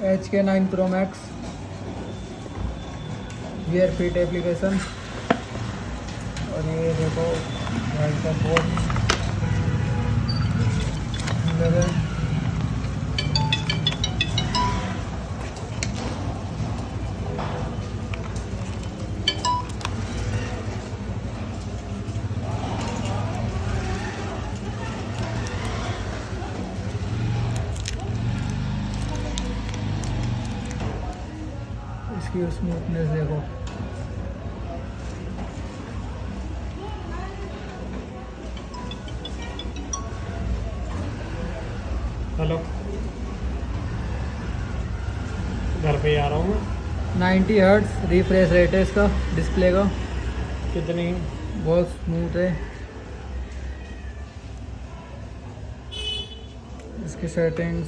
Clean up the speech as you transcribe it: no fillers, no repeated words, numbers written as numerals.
HK9 Pro Max wear fit application. और ये देखो भाई का वॉच इसकी स्मूथनेस देखो। हेलो, घर पे ही आ रहा हूँ मैं। 90 हर्ट्ज रिफ्रेश रेट है इसका डिस्प्ले का। कितनी? बहुत स्मूथ है। इसकी सेटिंग